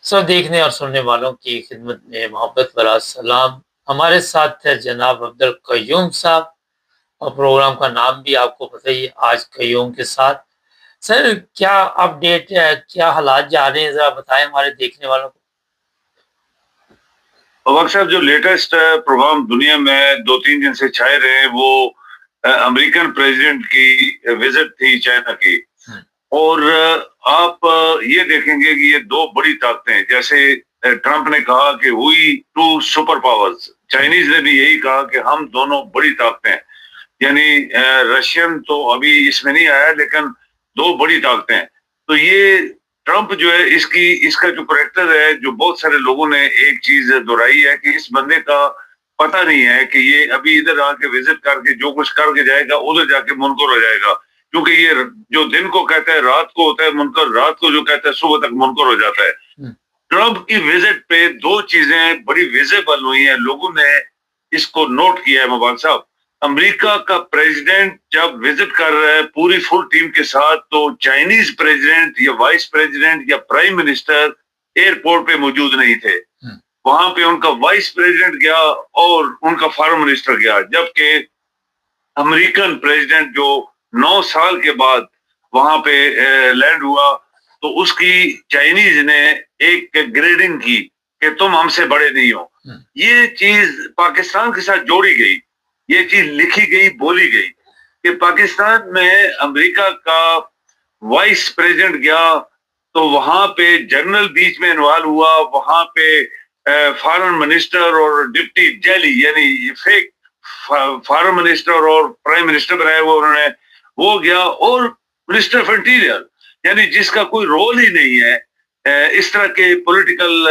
سب دیکھنے اور سننے والوں کی خدمت میں محبت بھرا سلام۔ ہمارے ساتھ ہے جناب عبدالقیوم صاحب، اور پروگرام کا نام بھی آپ کو پتہ ہی ہے، آج قیوم کے ساتھ۔ سر کیا اپڈیٹ ہے، کیا حالات جا رہے ہیں، ذرا بتائیں ہمارے دیکھنے والوں کو۔ وقت صاحب، جو لیٹسٹ پروگرام دنیا میں 2-3 دن سے چھائے رہے وہ امریکن پریزیڈنٹ کی وزٹ تھی چائنا کی، اور آپ یہ دیکھیں گے کہ یہ دو بڑی طاقتیں، جیسے ٹرمپ نے کہا کہ ہوئی ٹو سپر پاورز، چائنیز نے بھی یہی کہا کہ ہم دونوں بڑی طاقتیں، یعنی رشین تو ابھی اس میں نہیں آیا لیکن دو بڑی طاقتیں۔ تو یہ ٹرمپ جو ہے اس کا جو کریکٹر ہے، جو بہت سارے لوگوں نے ایک چیز دہرائی ہے کہ اس بندے کا پتہ نہیں ہے کہ یہ ابھی ادھر آ کے وزٹ کر کے جو کچھ کر کے جائے گا ادھر جا کے منکر ہو جائے گا، کیونکہ یہ جو دن کو کہتا ہے رات کو ہوتا ہے منکر، رات کو جو کہتا ہے صبح تک منکر ہو جاتا ہے۔ ٹرمپ کی وزٹ پہ دو چیزیں بڑی ویزیبل ہوئی ہیں، لوگوں نے اس کو نوٹ کیا ہے مبارک صاحب۔ امریکہ کا پریزیڈنٹ جب وزٹ کر رہا ہے پوری فل ٹیم کے ساتھ، تو چائنیز پریزیڈنٹ یا وائس پریزیڈنٹ یا پرائم منسٹر ایئرپورٹ پہ موجود نہیں تھے۔ وہاں پہ ان کا وائس پریزیڈنٹ گیا اور ان کا فارن منسٹر گیا، جبکہ امریکن پریزیڈنٹ جو 9 سال کے بعد وہاں پہ لینڈ ہوا تو اس کی چائنیز نے ایک گریڈنگ کی کہ تم ہم سے بڑے نہیں ہو۔ یہ چیز پاکستان کے ساتھ جوڑی گئی، یہ چیز لکھی گئی، بولی گئی کہ پاکستان میں امریکہ کا وائس پریزیڈنٹ گیا تو وہاں پہ جنرل بیچ میں انوالو ہوا، وہاں پہ فارن منسٹر اور ڈپٹی جیلی یعنی فیک فارن منسٹر اور پرائم منسٹر بنایا ہوا انہوں نے، وہ گیا، اور منسٹر آف انٹیریئر یعنی جس کا کوئی رول ہی نہیں ہے، اس طرح کے پولیٹیکل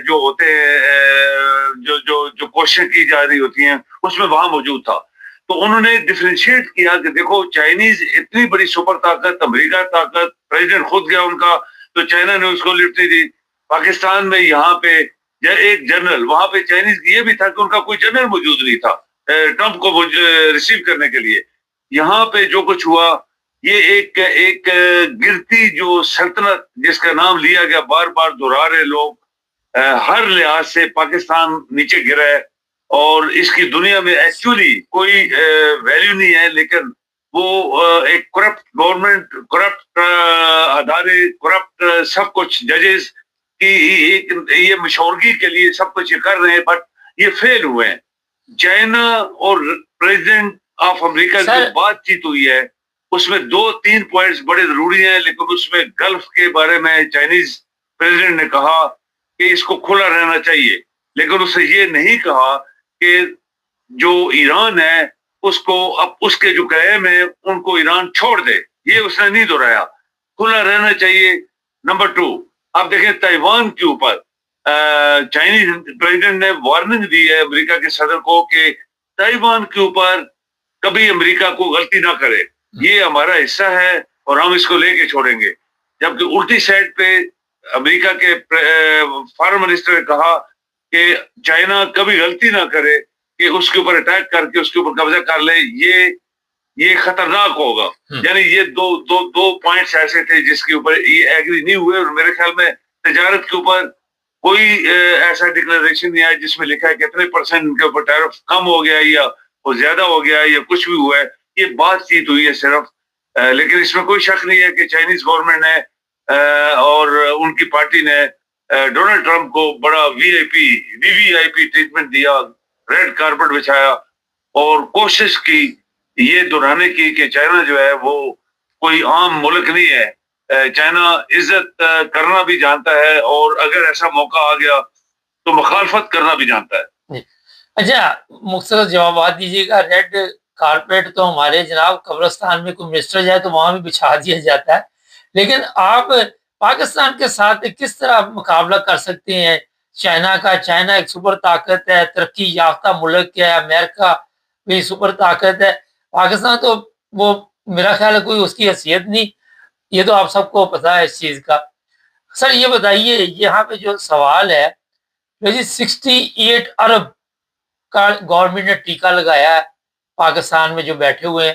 جو ہوتے ہیں، جو کوششیں کی جا رہی ہوتی ہیں، اس میں وہاں موجود تھا۔ تو انہوں نے ڈیفرینشیٹ کیا کہ دیکھو چائنیز اتنی بڑی سپر طاقت، امریکہ طاقت، پریزیڈنٹ خود گیا ان کا تو چائنا نے اس کو لفٹ نہیں دی۔ پاکستان میں یہاں پہ ایک جنرل، وہاں پہ چائنیز یہ بھی تھا کہ ان کا کوئی جنرل موجود نہیں تھا ٹرمپ کو ریسیو کرنے کے لیے۔ یہاں پہ جو کچھ ہوا یہ ایک گرتی جو سلطنت جس کا نام لیا گیا، بار بار دہرا رہے لوگ، ہر لحاظ سے پاکستان نیچے گرا ہے، اور اس کی دنیا میں ایکچولی کوئی ویلیو نہیں ہے، لیکن وہ ایک کرپٹ گورنمنٹ، کرپٹ ادارے، کرپٹ سب کچھ، ججز کی یہ مشورگی کے لیے سب کچھ یہ کر رہے ہیں، بٹ یہ فیل ہوئے ہیں۔ چائنا اور پریزیڈنٹ آف امریکہ کی بات چیت ہوئی ہے، اس میں 2-3 پوائنٹس بڑے ضروری ہیں، لیکن اس میں گلف کے بارے میں چائنیز پریزیڈنٹ نے کہا کہ اس کو کھلا رہنا چاہیے، لیکن اس نے یہ نہیں کہا کہ جو ایران ہے اس کو اب اس کے جو قائم ہے ان کو ایران چھوڑ دے، یہ اس نے نہیں دہرایا، کھلا رہنا چاہیے۔ نمبر 2، آپ دیکھیں تائیوان کے اوپر چائنیز پریزیڈنٹ نے وارننگ دی ہے امریکہ کے صدر کو کہ تائیوان کے اوپر کبھی امریکہ کو غلطی نہ کرے، یہ ہمارا حصہ ہے اور ہم اس کو لے کے چھوڑیں گے۔ جبکہ الٹی سائڈ پہ امریکہ کے فارن منسٹر نے کہا کہ چائنا کبھی غلطی نہ کرے کہ اس کے اوپر اٹیک کر کے اس کے اوپر قبضہ کر لے، یہ خطرناک ہوگا۔ یعنی یہ دو پوائنٹس ایسے تھے جس کے اوپر یہ ایگری نہیں ہوئے، اور میرے خیال میں تجارت کے اوپر کوئی ایسا ڈکلریشن نہیں آیا جس میں لکھا ہے کہ اتنے % ان کے اوپر ٹیرف کم ہو گیا یا وہ زیادہ ہو گیا یا کچھ بھی ہوا ہے، یہ بات چیت ہوئی ہے صرف۔ لیکن اس میں کوئی شک نہیں ہے کہ چائنیز گورنمنٹ نے اور ان کی پارٹی نے ڈونلڈ ٹرمپ کو بڑا وی آئی پی ٹریٹمنٹ دیا، ریڈ کارپٹ بچھایا، اور کوشش کی یہ دہرانے کی کہ چائنا جو ہے وہ کوئی عام ملک نہیں ہے، چائنا عزت کرنا بھی جانتا ہے، اور اگر ایسا موقع آ گیا تو مخالفت کرنا بھی جانتا ہے۔ اچھا، مختصر جوابات دیجیے گا۔ ریڈ کارپیٹ تو ہمارے جناب قبرستان میں کوئی منسٹر جائے تو وہاں بھی بچھا دیا جاتا ہے، لیکن آپ پاکستان کے ساتھ کس طرح مقابلہ کر سکتے ہیں چائنا کا؟ چائنا ایک سپر طاقت ہے، ترقی یافتہ ملک ہے، امریکہ بھی سپر طاقت ہے، پاکستان تو وہ میرا خیال ہے کوئی اس کی حیثیت نہیں، یہ تو آپ سب کو پتا ہے اس چیز کا۔ سر یہ بتائیے، یہاں پہ جو سوال ہے، 68 ارب کا گورنمنٹ نے ٹیکہ لگایا ہے پاکستان میں جو بیٹھے ہوئے ہیں،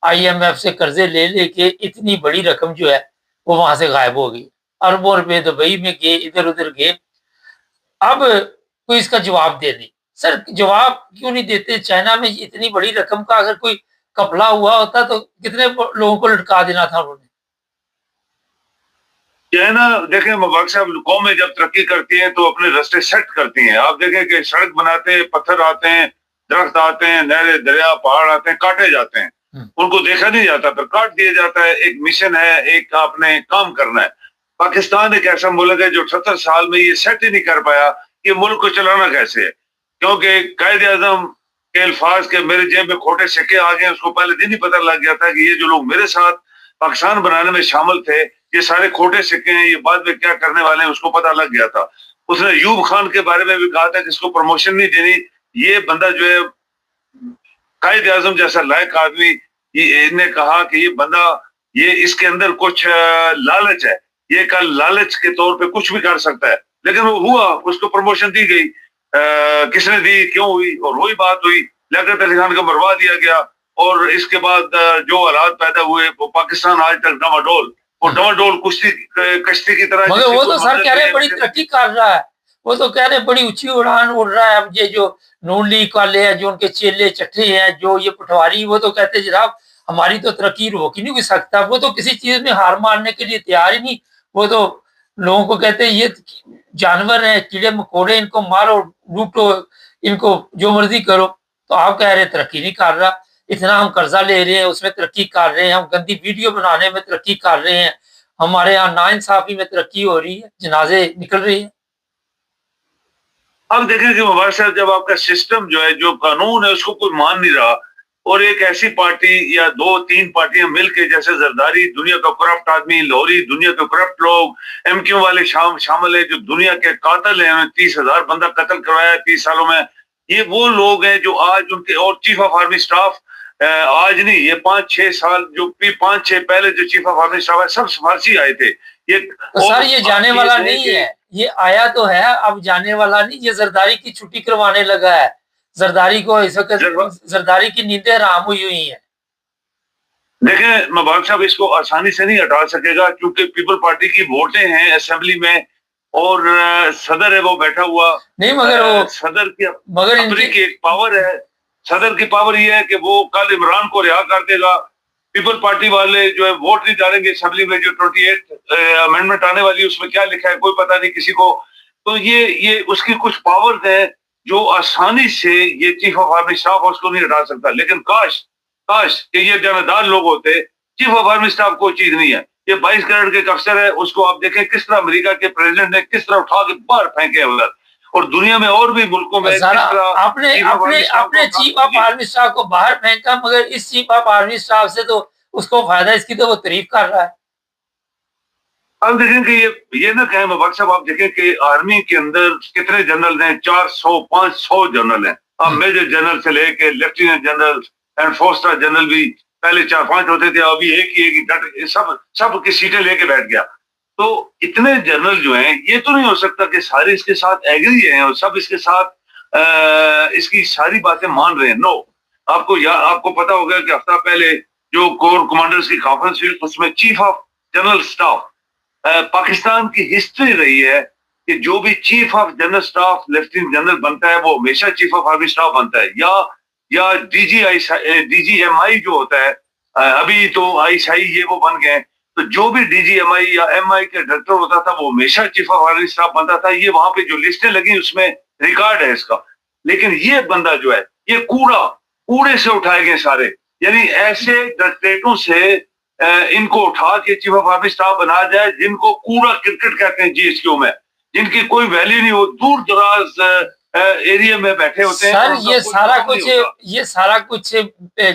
IMF سے قرضے لے لے کے اتنی بڑی رقم جو ہے وہ وہاں سے غائب ہو گئی۔ अरबों रुपए दुबई में गए, इधर उधर गए, अब कोई इसका जवाब दे नहीं। सर जवाब क्यों नहीं देते? चाइना में इतनी बड़ी रकम का अगर कोई घपला हुआ होता तो कितने लोगों को लटका देना था उन्होंने। चाइना देखें मुबारक साहब, कौमें जब तरक्की करती हैं तो अपने रास्ते सेट करती हैं। आप देखें कि सड़क बनाते हैं, पत्थर आते हैं, दरख्त आते हैं, नहरें, दरिया, पहाड़ आते हैं, काटे जाते हैं, उनको देखा नहीं जाता, फिर काट दिया जाता है। एक मिशन है, एक आपने काम करना है। पाकिस्तान एक ऐसा मुल्क है जो 78 साल में ये सेट ही नहीं कर पाया कि मुल्क को चलाना कैसे है, क्योंकि कायदे आजम के अल्फाज के मेरे जेब में खोटे सिक्के आ गए, उसको पहले दिन ही पता लग गया था कि ये जो लोग मेरे साथ पाकिस्तान बनाने में शामिल थे ये सारे खोटे सिक्के हैं, ये बाद में क्या करने वाले हैं उसको पता लग गया था। उसने अयूब खान के बारे में भी कहा था कि इसको प्रमोशन नहीं देनी, ये बंदा जो है कायद आजम जैसा लायक आदमी, ने कहा कि ये बंदा, ये इसके अंदर कुछ लालच है, ये कल लालच के तौर पे कुछ भी कर सकता है। लेकिन वो हुआ, उसको प्रमोशन दी गई। किसने दी, क्यों हुई, और वही बात हुई, लियाकत अली खान को मरवा दिया गया। और इसके बाद जो हालात पैदा हुए, वो पाकिस्तान आज तक डमाडोल, वो डमाडोल कुश्ती कश्ती की तरह। मगर वो तो सर कह रहे हैं बड़ी तरक्की कर रहा है, वो तो कह रहे हैं बड़ी ऊंची उड़ान उड़ रहा है। अब ये जो नून लीग वाले हैं, जो उनके चेले चट्टे हैं, जो ये पटवारी, वो तो कहते हैं जनाब हमारी तो तरक्की रोक ही नहीं हो सकता। वो तो किसी चीज में हार मानने के लिए तैयार ही नहीं। वो तो लोगों को कहते हैं ये जानवर हैं, कीड़े मकोड़े, इनको मारो, लूटो, इनको जो मर्जी करो। तो आप कह रहे हैं तरक्की नहीं कर रहा। इतना हम कर्जा ले रहे हैं, उसमें तरक्की कर रहे हैं, हम गंदी वीडियो बनाने में तरक्की कर रहे हैं, हमारे यहाँ नाइंसाफी में तरक्की हो रही है, जनाजे निकल रही है। अब देखें कि मुबारक साहब, जब आपका सिस्टम जो है, जो कानून है, उसको कोई मान नहीं रहा, और एक ऐसी पार्टी या दो तीन पार्टियां मिलके, जैसे जरदारी दुनिया का करप्ट आदमी, लाहौरी दुनिया के करप्ट लोग, एमक्यू वाले शामिल है जो दुनिया के कातिल हैं, 30,000 बंदा कत्ल करवाया 30 सालों में, ये वो लोग हैं जो आज उनके, और चीफ ऑफ आर्मी स्टाफ आज नहीं, ये 5-6 साल जो 5-6 पहले जो चीफ ऑफ आर्मी स्टाफ है सब सिफारशी आए थे। ये तो सर ये जाने वाला नहीं है, ये आया तो है, अब जाने वाला नहीं। ये जरदारी की छुट्टी करवाने लगा है, जरदारी को इस वक्त जरदारी की नींदें हराम हुई हुई है। देखें मुबारक साहब, इसको आसानी से नहीं हटा सकेगा, क्योंकि पीपल पार्टी की वोटें हैं असेंबली में, और सदर है वो बैठा हुआ नहीं, मगर वो सदर की मगर अपनी की एक पावर है। सदर की पावर ये है कि वो कल इमरान को रिहा कर देगा। पीपल पार्टी वाले जो है वोट नहीं डालेंगे असेंबली में, जो 28 अमेंडमेंट आने वाली है उसमें क्या लिखा है कोई पता नहीं किसी को। तो ये उसकी कुछ पावर्स है जो आसानी से ये चीफ ऑफ आर्मी स्टाफ उसको नहीं हटा सकता। लेकिन काश कि ये जानदार लोग होते। चीफ ऑफ आर्मी स्टाफ कोई चीज नहीं है, ये 22 करोड़ के अफसर है। उसको आप देखें किस तरह अमेरिका के प्रेसिडेंट ने किस तरह उठा के बाहर फेंके उधर, और दुनिया में और भी मुल्कों में आपने चीफ ऑफ आर्मी स्टाफ को बाहर फेंका, मगर इस चीफ ऑफ आर्मी स्टाफ से तो उसको फायदा, इसकी तो वो तारीफ कर रहा है। अब देखें कि ये ना कहें मुबारक साहब, आप देखें कि आर्मी के अंदर कितने जनरल हैं, 400-500 जनरल हैं। अब मेजर जनरल से लेके lieutenant general and 4 star general भी पहले 4-5 होते थे, अभी एक ही सब की सीटें लेके बैठ गया। तो इतने जनरल जो हैं, ये तो नहीं हो सकता कि सारे इसके साथ एग्री हैं और सब इसके साथ इसकी सारी बातें मान रहे हैं। नो, आपको पता होगा कि हफ्ता पहले जो कोर कमांडर्स की कॉन्फ्रेंस हुई, उसमें chief of general staff, Pakistan की हिस्ट्री रही है कि जो भी chief of general staff lieutenant general बनता है वो हमेशा चीफ ऑफ आर्मी स्टाफ बनता है, या डीजीएमआई जो होता है, अभी तो आईएसआई ये वो बन गए। तो जो भी डीजीएमआई या एमआई के डायरेक्टर होता था वो हमेशा चीफ ऑफ आर्मी स्टाफ बनता था। ये वहां पे जो लिस्टें लगी उसमें रिकॉर्ड है इसका। लेकिन ये बंदा जो है, ये कूड़े से उठाए गए सारे, यानी ऐसे डायरेक्टरेटों से इनको उठा के चीफ ऑफ आर्मी स्टाफ बनाया जाए जिनको कूड़ा क्रिकेट कहते हैं जीएसक्यू में, जिनकी कोई वैल्यू नहीं हो, दूर दराज एरिया में बैठे होते हैं। सर ये सारा कुछ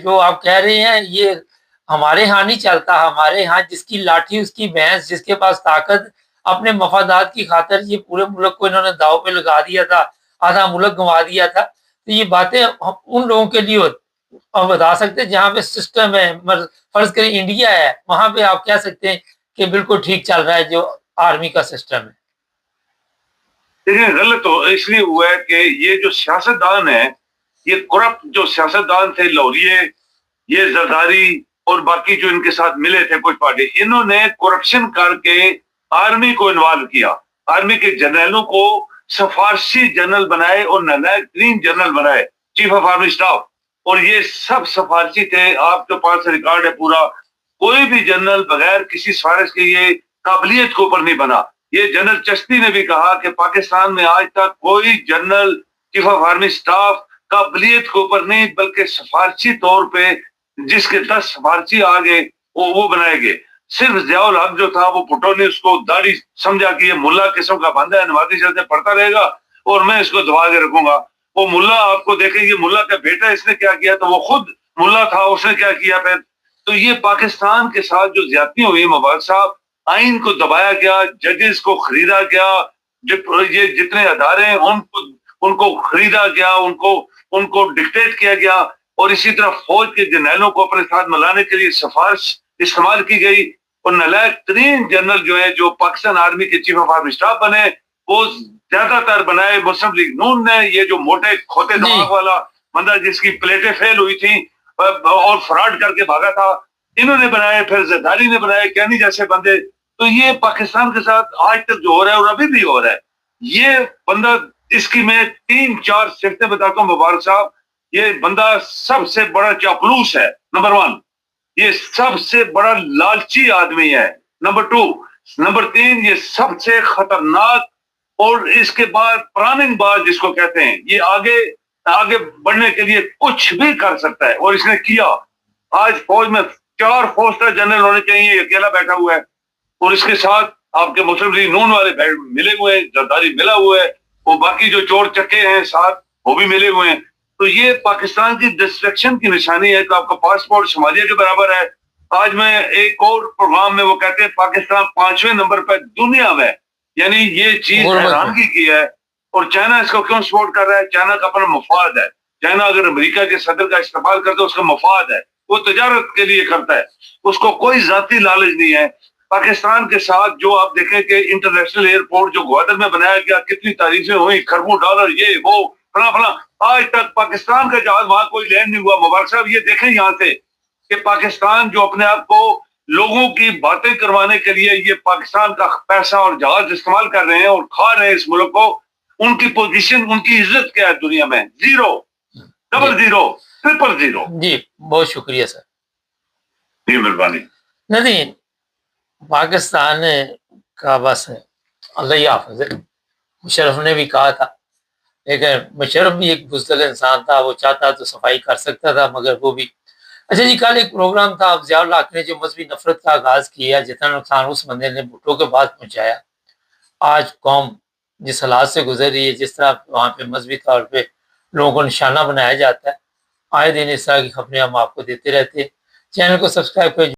जो आप कह रहे हैं ये हमारे यहाँ नहीं चलता। हमारे यहाँ जिसकी लाठी उसकी भैंस, जिसके पास ताकत, अपने मफादात की खातिर ये पूरे मुल्क को इन्होंने दाव पे लगा दिया था, आधा मुल्क गंवा दिया था। तो ये बातें उन लोगों के लिए हम बता सकते हैं जहाँ पे सिस्टम है। फर्ज करें इंडिया है, वहां पे आप कह सकते हैं कि बिल्कुल ठीक चल रहा है जो आर्मी का सिस्टम है। लेकिन गलत तो इसलिए हुआ है कि ये जो सियासतदान है, ये करप्ट जो सियासतदान थे, लाहौरिये, ये जरदारी और बाकी जो इनके साथ मिले थे कुछ पार्टी, इन्होंने करप्शन करके आर्मी को इन्वॉल्व किया, आर्मी के जनरलों को सिफारशी जनरल बनाए और नालायक तरीन जनरल बनाए, चीफ ऑफ आर्मी स्टाफ, और ये सब सिफारशी थे। आपके पास रिकॉर्ड है पूरा, कोई भी जनरल बगैर किसी सिफारिश के ये काबिलियत के ऊपर नहीं बना। ये जनरल चश्ती ने भी कहा कि पाकिस्तान में आज तक कोई general chief of army staff काबिलियत के ऊपर नहीं बल्कि सिफारशी तौर पे जिसके 10 सिफारशी आ गए वो बनाए गए। सिर्फ ज़ियाउल हक जो था वो भुट्टो ने उसको दाढ़ी समझा कि ये मुल्ला किस्म का बंदा है, नमाजी चलते पढ़ता रहेगा और मैं इसको दबा के रखूंगा। वो मुल्ला आपको देखेंगे, मुल्ला का बेटा इसने क्या किया, तो वो खुद मुल्ला था, उसने क्या किया फिर। तो ये पाकिस्तान के साथ जो ज्यादती हुई मुबारक साहब, आइन को दबाया गया, जजेस को खरीदा गया, ये जितने अदारे हैं उनको खरीदा गया, उनको डिक्टेट किया गया, और इसी तरह फौज के जर्नलों को अपने साथ मिलाने के लिए सिफारिश इस्तेमाल की गई। और नालायक तरीन जनरल जो है, जो पाकिस्तान आर्मी के चीफ ऑफ आर्मी स्टाफ बने, वो ज्यादातर बनाए मुस्लिम लीग नून ने। ये जो मोटे खोते दिमाग वाला बंदा जिसकी प्लेटें फेल हुई थी और फ्रॉड करके भागा था, इन्होंने बनाए, फिर जरदारी ने बनाए, कैनी जैसे बंदे। तो ये पाकिस्तान के साथ आज तक जो हो रहा है और अभी भी हो रहा है, ये बंदा, इसकी मैं 3-4 सिफतें बताता हूँ मुबारक साहब। ये बंदा सबसे बड़ा चापलूस है, नंबर 1। ये सबसे बड़ा लालची आदमी है, नंबर 2। नंबर 3, ये सबसे खतरनाक और इसके बाद प्लानिंग बाज जिसको कहते हैं, ये आगे बढ़ने के लिए कुछ भी कर सकता है, और इसने किया। आज फौज में 4 4 जनरल होने चाहिए, अकेला बैठा हुआ है, और इसके साथ आपके मुस्लिम लीग नून वाले मिले हुए हैं, जरदारी मिला हुआ है, वो बाकी जो चोर चक्के हैं साथ वो भी मिले हुए हैं। तो ये पाकिस्तान की डिस्ट्रक्शन की निशानी है। तो आपका पासपोर्ट सोमालिया के बराबर है। आज मैं एक और प्रोग्राम में वो कहते हैं पाकिस्तान 5वें नंबर पर दुनिया में, यानी ये चीज हैरानगी की है। और चाइना इसको क्यों सपोर्ट कर रहा है? चाइना का अपना मफाद है। चाइना अगर अमेरिका के सदर का इस्तेमाल करता है उसका मफाद है, वो तजारत के लिए करता है, उसको कोई जाती लालच नहीं है। पाकिस्तान के साथ जो आप देखें कि इंटरनेशनल एयरपोर्ट जो ग्वादर में बनाया गया, कितनी तारीफें हुई, खरबों डॉलर, ये वो फला फला, आज तक पाकिस्तान का जहाज वहां कोई लैंड नहीं हुआ। मुबारक साहब ये देखें यहाँ से कि पाकिस्तान जो अपने आप को लोगों की बातें करवाने के लिए ये पाकिस्तान का पैसा और जहाज इस्तेमाल कर रहे हैं और खा रहे हैं इस मुल्क को, उनकी पोजीशन, उनकी इज्जत क्या है दुनिया में? 0, 00, 000। जी बहुत शुक्रिया सर, जी मेहरबानी। नहीं, पाकिस्तान का बस अल्लाह ही हाफ़िज़ है। मुशर्रफ ने भी कहा था, लेकिन मुशर्रफ भी एक बुज़दिल इंसान था, वो चाहता तो सफाई कर सकता था, मगर वो भी। अच्छा जी, कल एक प्रोग्राम था, ज़ियाउल हक ने जो मजहबी नफरत का आगाज़ किया, जितना नुकसान उस बंदे ने भुट्टो के बाद पहुँचाया, आज कौम जिस हालात से गुजर रही है, जिस तरह वहाँ पे मजहबी तौर पे लोगों को निशाना बनाया जाता है, आए दिन इस तरह की खबरें हम आपको देते रहते हैं। चैनल को सब्सक्राइब करें।